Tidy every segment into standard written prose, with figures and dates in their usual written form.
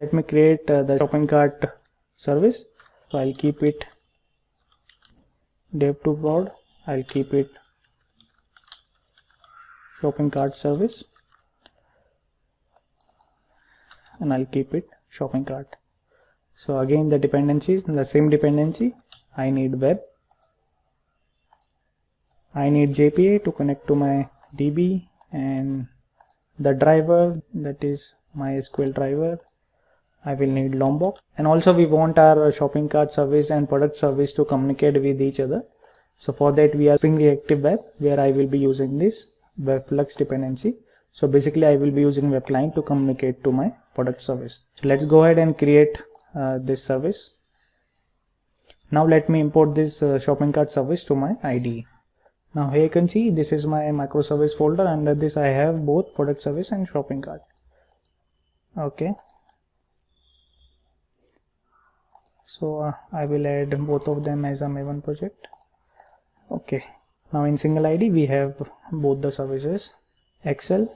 Let me create the shopping cart service. So I'll keep it Dev2Prod. I'll keep it shopping cart service, and I'll keep it shopping cart. So again, the dependencies, the same dependency. I need web, I need JPA to connect to my DB, and the driver, that is my SQL driver, I will need Lombok. And also we want our shopping cart service and product service to communicate with each other. So for that we are Spring Reactive Web, where I will be using this web flux dependency. So basically I will be using web client to communicate to my product service. So let's go ahead and create this service. Now let me import this shopping cart service to my IDE. Now here you can see this is my microservice folder. Under this I have both product service and shopping cart. Okay. So I will add both of them as a Maven project. Okay. Now in single ID we have both the services, Excel,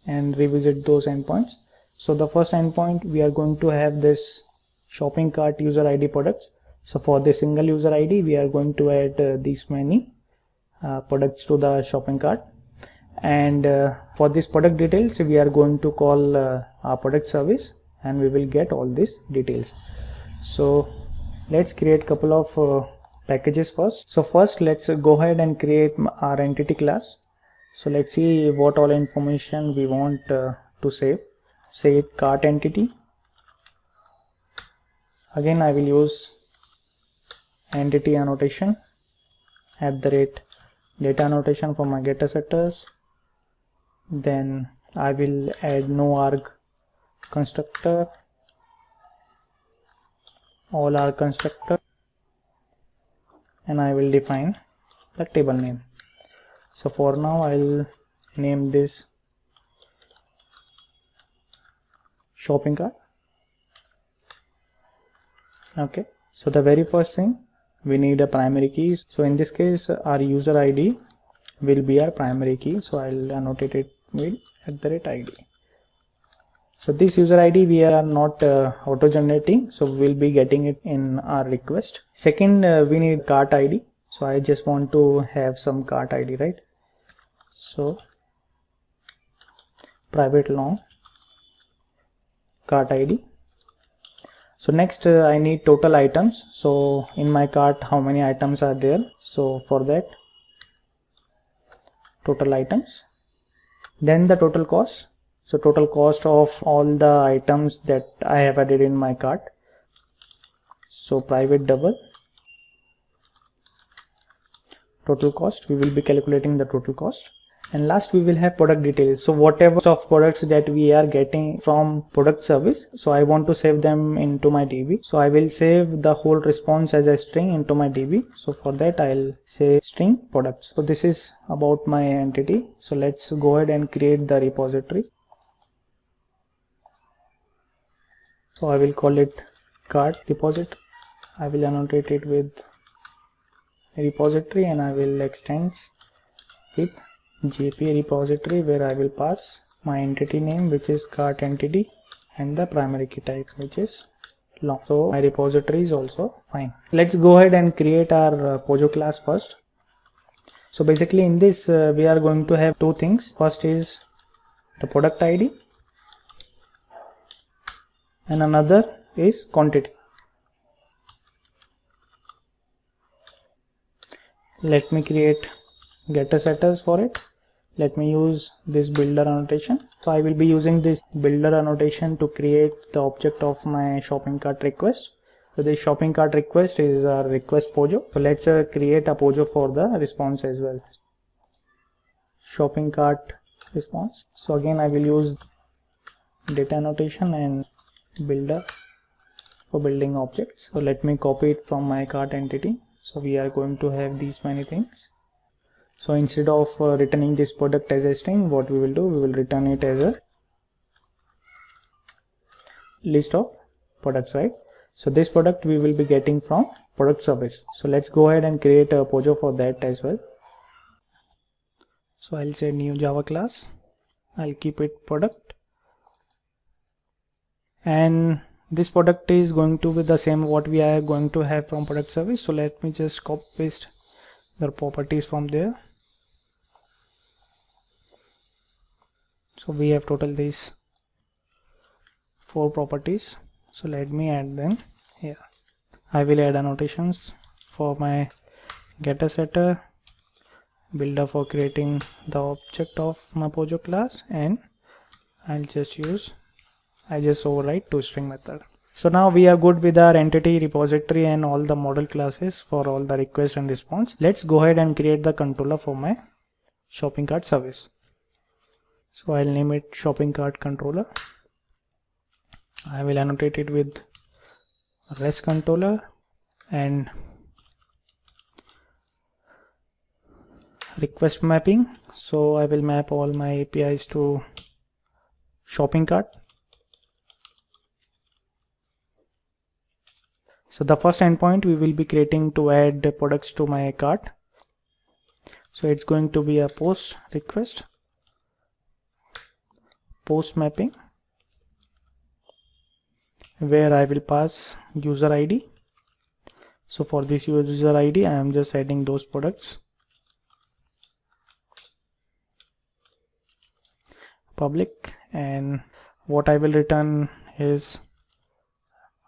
and revisit those endpoints. So the first endpoint, we are going to have this shopping cart user ID products. So for the single user ID we are going to add these many products to the shopping cart, and for this product details we are going to call our product service, and we will get all these details. So let's create couple of packages first. So first let's go ahead and create our entity class. So let's see what all information we want to save. Say cart entity. Again I will use entity annotation @ data annotation for my getter setters. Then I will add no arg constructor, all arg constructor, and I will define the table name. So for now I'll name this shopping cart. Okay, so the very first thing, we need a primary key. So in this case our user ID will be our primary key, so I'll annotate it with @ID. So this user ID we are not auto generating, so we'll be getting it in our request. Second, we need cart ID. So I just want to have some cart ID, right? So private long cart ID. So next I need total items. So in my cart how many items are there? So for that, total items. Then the total cost. So total cost of all the items that I have added in my cart. So private double total cost, we will be calculating the total cost. And last we will have product details. So whatever of products that we are getting from product service, so I want to save them into my DB. So I will save the whole response as a string into my DB. So for that I'll say string products. So this is about my entity. So let's go ahead and create the repository. So I will call it cart repository. I will annotate it with repository, and I will extend with JPA repository, where I will pass my entity name, which is cart entity, and the primary key type, which is long. So my repository is also fine. Let's go ahead and create our Pojo class first. So basically in this we are going to have two things. First is the product ID, and another is quantity. Let me create getter setters for it. Let me use this builder annotation. So I will be using this builder annotation to create the object of my shopping cart request. So this shopping cart request is a request Pojo. So let's create a Pojo for the response as well. Shopping cart response. So again I will use data annotation and builder for building objects. So let me copy it from my cart entity. So we are going to have these many things. So instead of returning this product as a string, what we will do, we will return it as a list of products, right? So this product we will be getting from product service. So let's go ahead and create a Pojo for that as well. So I'll say new Java class. I'll keep it product, and this product is going to be the same what we are going to have from product service. So let me just copy paste the properties from there. So we have total these 4 properties. So let me add them here. I will add annotations for my getter setter, builder for creating the object of my Pojo class, and I just override toString method. So now we are good with our entity, repository and all the model classes for all the request and response. Let's go ahead and create the controller for my shopping cart service. So I'll name it shopping cart controller. I will annotate it with REST controller and request mapping. So I will map all my APIs to shopping cart. So the first endpoint we will be creating to add the products to my cart. So it's going to be a post request, post mapping, where I will pass user ID. So for this user ID I am just adding those products. Public, and what I will return is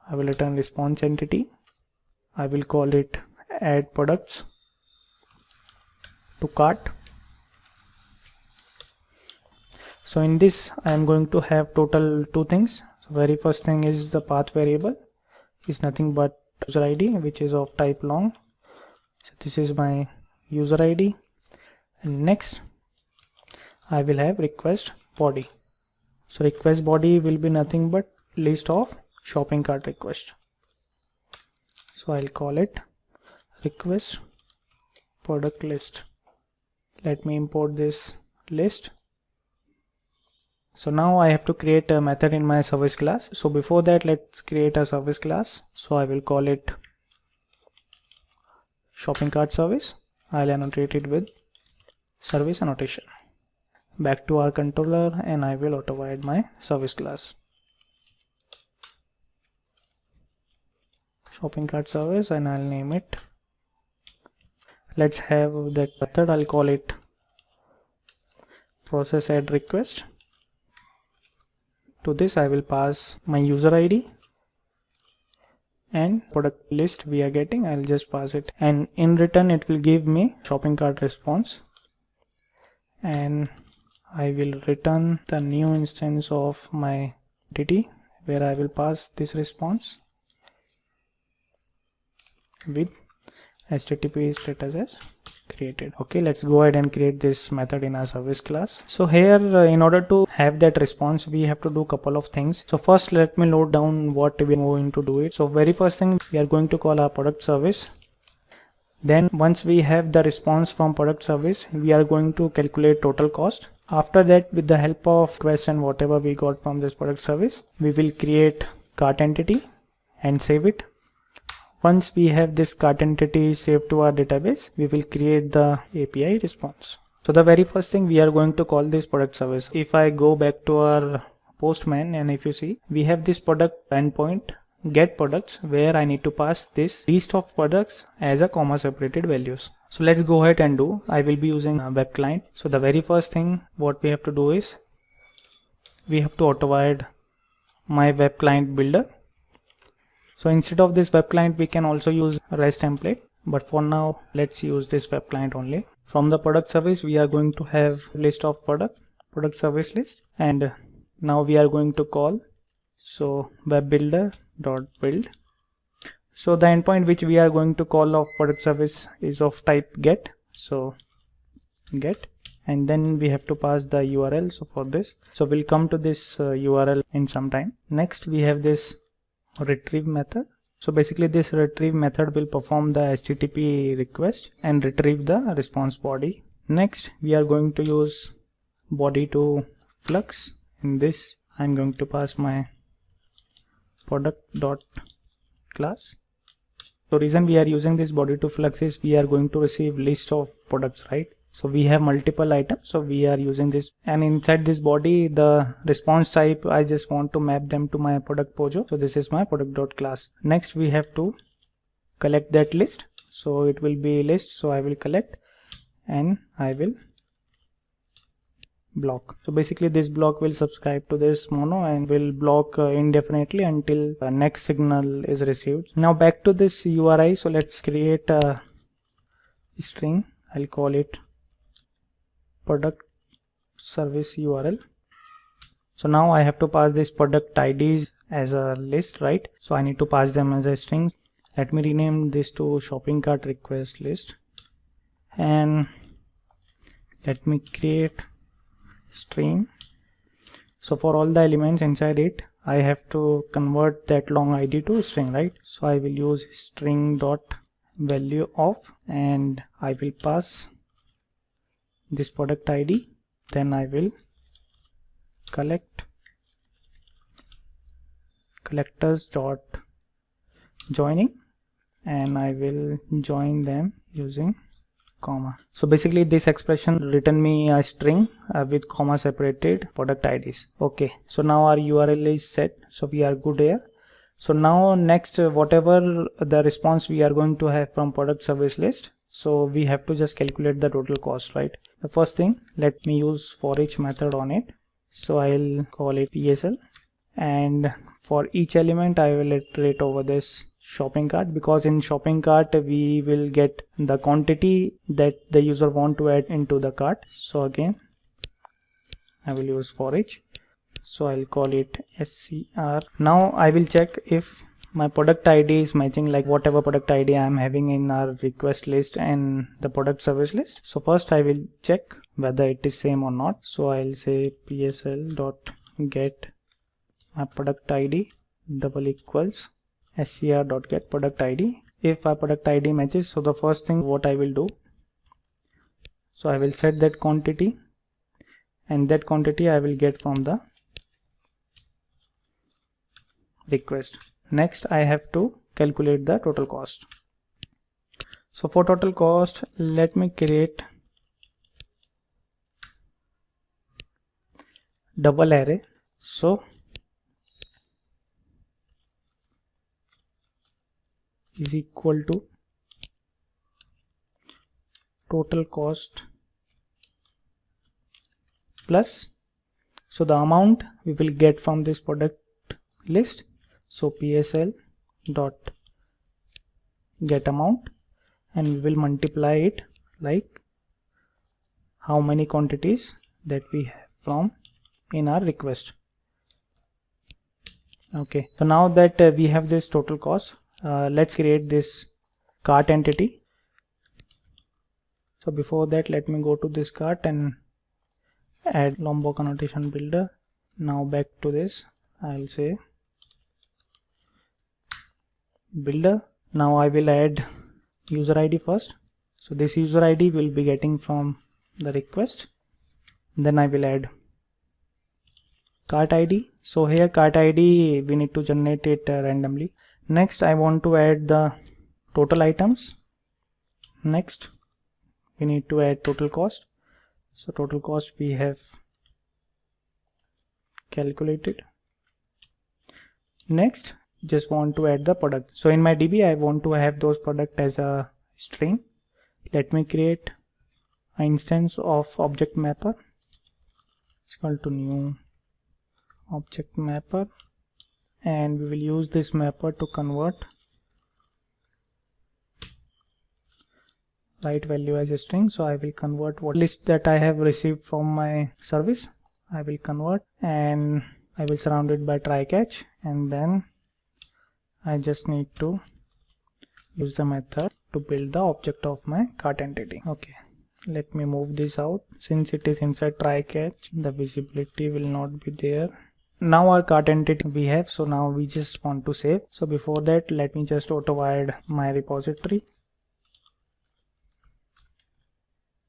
I will return response entity. I will call it add products to cart. So in this I am going to have total 2 things. So very first thing is the path variable is nothing but user ID, which is of type long. So this is my user ID, and next I will have request body. So request body will be nothing but list of shopping cart request. So I'll call it request product list. Let me import this list. So now I have to create a method in my service class. So before that, let's create a service class. So I will call it shopping cart service. I'll annotate it with service annotation. Back to our controller, and I will auto-add my service class. Shopping cart service, and I'll name it. Let's have that method. I'll call it process add request. To this I will pass my user ID and product list we are getting. I'll just pass it, and in return it will give me shopping cart response, and I will return the new instance of my entity where I will pass this response with HTTP status as created. Okay, let's go ahead and create this method in our service class. So here in order to have that response, we have to do a couple of things. So first let me load down what we are going to do it. So very first thing, we are going to call our product service. Then once we have the response from product service, we are going to calculate total cost. After that, with the help of quest and whatever we got from this product service, we will create cart entity and save it. Once we have this cart entity saved to our database, we will create the API response. So the very first thing, we are going to call this product service. If I go back to our Postman, and if you see, we have this product endpoint get products where I need to pass this list of products as a comma separated values. So let's go ahead and do. I will be using a web client. So the very first thing what we have to do is we have to auto-add my web client builder. So instead of this web client, we can also use a REST template, but for now let's use this web client only. From the product service, we are going to have list of product service list, and now we are going to call so web builder dot build. So the endpoint which we are going to call of product service is of type get. So get, and then we have to pass the URL. So for this, so we'll come to this URL in some time. Next we have this retrieve method. So basically this retrieve method will perform the HTTP request and retrieve the response body. Next we are going to use body to flux. In this I'm going to pass my product dot class. So reason we are using this body to flux is we are going to receive list of products, right? So we have multiple items, so we are using this, and inside this body the response type I just want to map them to my product Pojo. So this is my product.class. Next we have to collect that list, so it will be list, so I will collect and I will block. So basically this block will subscribe to this mono and will block indefinitely until the next signal is received. Now back to this URI, so let's create a string. I'll call it product service URL. So now I have to pass this product IDs as a list, right? So I need to pass them as a string. Let me rename this to shopping cart request list, and let me create stream. So for all the elements inside it, I have to convert that long ID to string, right? So I will use string dot value of, and I will pass this product ID. Then I will collect collectors dot joining, and I will join them using comma. So basically this expression return me a string with comma separated product IDs. Okay, so now our URL is set, so we are good here. So now next, whatever the response we are going to have from product service list, so we have to just calculate the total cost, right? The first thing, let me use for each method on it. So I'll call it PSL, and for each element I will iterate over this shopping cart, because in shopping cart we will get the quantity that the user want to add into the cart. So again I will use for each, so I'll call it SCR. Now I will check if my product ID is matching, like whatever product ID I am having in our request list and the product service list. So first I will check whether it is same or not. So I'll say PSL dot get my product ID double equals SCR dot get product ID. If our product ID matches, so the first thing what I will do, so I will set that quantity, and that quantity I will get from the request. Next I have to calculate the total cost. So for total cost, let me create double array. So is equal to total cost plus, so the amount we will get from this product list, so PSL dot get amount, and we will multiply it like how many quantities that we have from in our request. Okay, so now that we have this total cost, let's create this cart entity. So before that, let me go to this cart and add Lombok annotation builder. Now back to this, I'll say builder. Now I will add user ID first. So this user ID will be getting from the request. Then I will add cart ID. So here cart ID we need to generate it randomly. Next I want to add the total items. Next we need to add total cost. So total cost we have calculated. Next just want to add the product. So in my DB I want to have those product as a string. Let me create an instance of object mapper. It's equal to new object mapper, and we will use this mapper to convert right value as a string. So I will convert what list that I have received from my service. I will convert, and I will surround it by try catch, and then I just need to use the method to build the object of my cart entity. Okay, let me move this out. Since it is inside try catch, the visibility will not be there. Now our cart entity we have, so now we just want to save. So before that, let me just auto add my repository.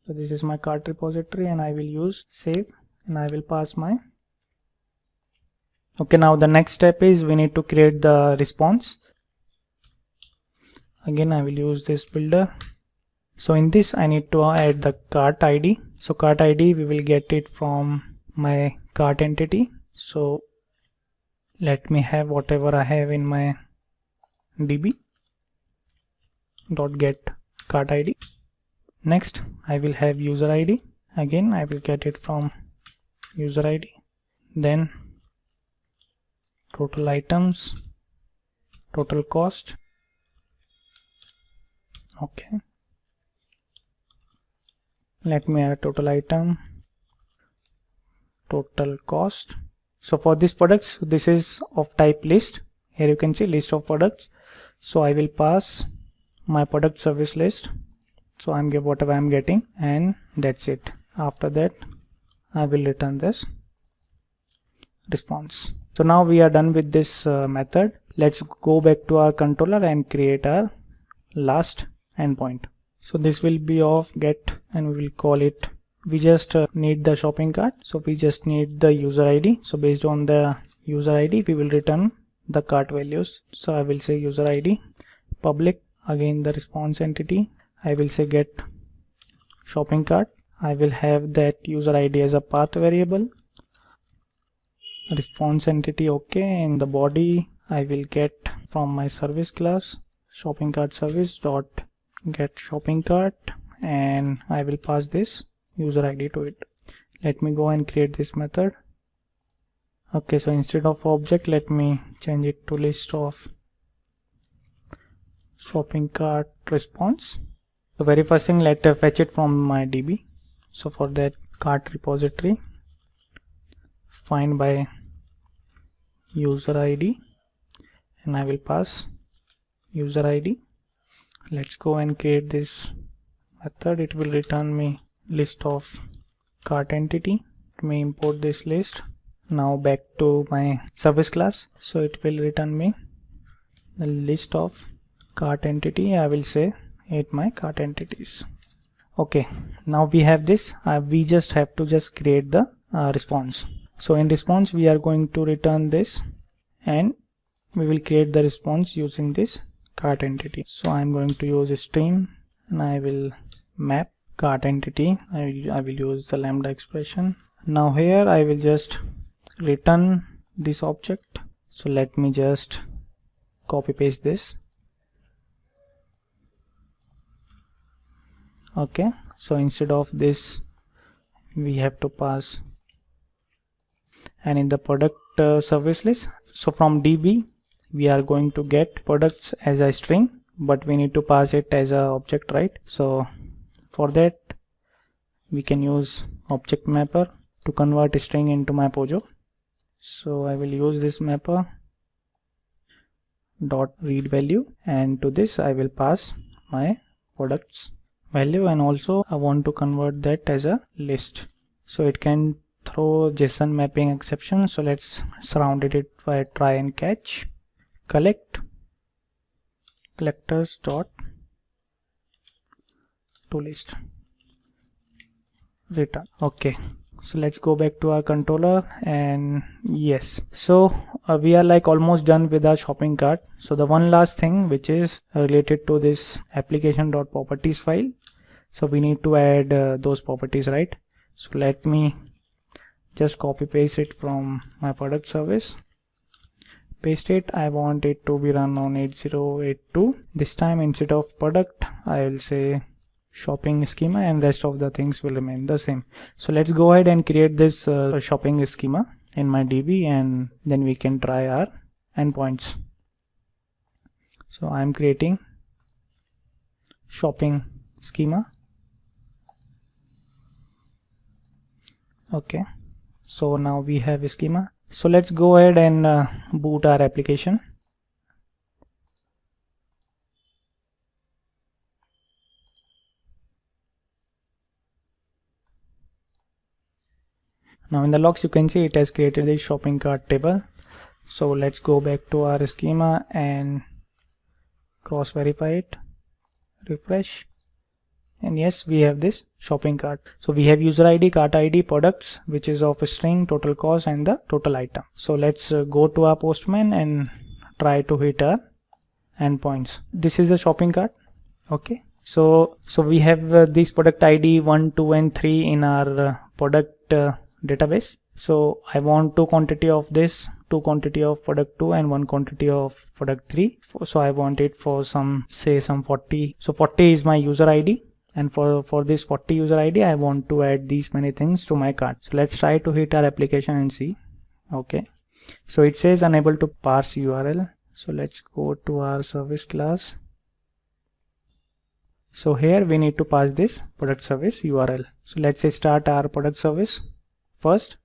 So this is my cart repository, and I will use save, and I will pass my. Okay, now the next step is we need to create the response. Again I will use this builder. So in this I need to add the cart ID. So cart ID we will get it from my cart entity. So let me have whatever I have in my db dot get cart ID. Next I will have user ID. Again I will get it from user ID. Then total items, total cost. Okay, let me add total item, total cost. So for these products, this is of type list. Here you can see list of products. So I will pass my product service list. So I'm get whatever I'm getting, and that's it. After that I will return this response. So now we are done with this method. Let's go back to our controller and create our last endpoint. So this will be of get, and we will call it, we just need the shopping cart, so we just need the user ID. So based on the user ID we will return the cart values. So I will say user ID public, again the response entity, I will say get shopping cart. I will have that user ID as a path variable, response entity. Okay, in the body I will get from my service class shopping cart service dot get shopping cart, and I will pass this user ID to it. Let me go and create this method. Okay, so instead of object, let me change it to list of shopping cart response. The very first thing, let fetch it from my DB. So for that, cart repository, find by user ID, and I will pass user ID. Let's go and create this method. It will return me list of cart entity. Let me import this list. Now back to my service class. So it will return me the list of cart entity. I will say it my cart entities. Okay, now we have this. We just have to just create the response. So in response we are going to return this, and we will create the response using this cart entity. So I'm going to use a stream, and I will map cart entity. I will use the lambda expression. Now here I will just return this object. So let me just copy paste this. Okay, so instead of this we have to pass, and in the product service list, so from DB we are going to get products as a string, but we need to pass it as a object, right? So for that we can use object mapper to convert a string into my Pojo. So I will use this mapper dot read value, and to this I will pass my products value, and also I want to convert that as a list, so it can throw JSON mapping exception. So let's surround it by try and catch. Collect collectors dot to list return. Okay, so let's go back to our controller, and yes, so we are like almost done with our shopping cart. So the one last thing which is related to this application.properties file, so we need to add those properties, right? So let me just copy paste it from my product service, paste it. I want it to be run on 8082. This time instead of product I will say shopping schema, and rest of the things will remain the same. So let's go ahead and create this shopping schema in my DB, and then we can try our endpoints. So I'm creating shopping schema. Okay, so now we have a schema. So let's go ahead and boot our application. Now in the logs you can see it has created a shopping cart table. So let's go back to our schema and cross verify it, refresh, and yes, we have this shopping cart. So we have user ID, cart ID, products, which is of a string, total cost, and the total item. So let's go to our Postman and try to hit our endpoints. This is the shopping cart. Okay, So we have this product ID 1, 2 and 3 in our product database. So I want 2 quantity of this, 2 quantity of product 2 and 1 quantity of product 3. So I want it for some 40. So 40 is my user ID, and for this 40 user ID I want to add these many things to my cart. So let's try to hit our application and see. Okay, so it says unable to parse URL. So let's go to our service class. So here we need to pass this product service URL. So let's say start our product service first.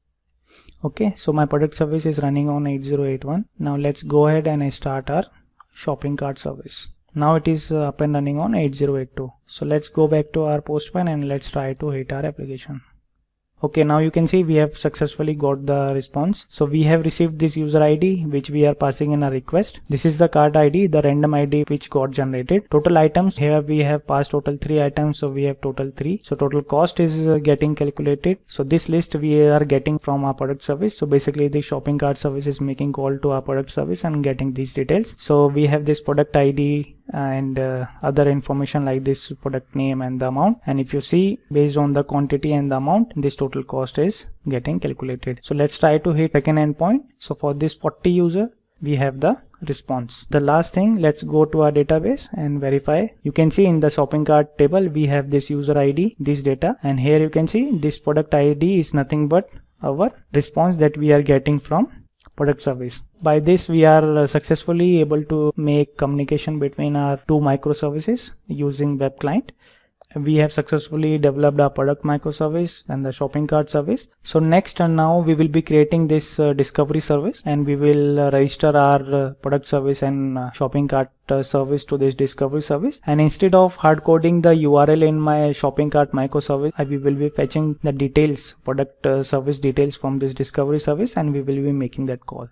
Okay, so my product service is running on 8081. Now let's go ahead and start our shopping cart service. Now it is up and running on 8082. So let's go back to our postman and let's try to hit our application. Okay, now you can see we have successfully got the response. So we have received this user ID which we are passing in a request. This is the cart ID, the random ID which got generated. Total items, here we have passed total 3 items, so we have total 3. So total cost is getting calculated. So this list we are getting from our product service. So basically the shopping cart service is making call to our product service and getting these details. So we have this product ID and other information like this product name and the amount, and if you see based on the quantity and the amount, this total cost is getting calculated. So let's try to hit second endpoint. So for this 40 user we have the response. The last thing, let's go to our database and verify. You can see in the shopping cart table we have this user ID, this data, and here you can see this product ID is nothing but our response that we are getting from product service. By this we are successfully able to make communication between our 2 microservices using web client. We have successfully developed our product microservice and the shopping cart service. So next and now we will be creating this discovery service, and we will register our product service and shopping cart service to this discovery service. And instead of hard coding the URL in my shopping cart microservice, we will be fetching the details, product service details from this discovery service, and we will be making that call.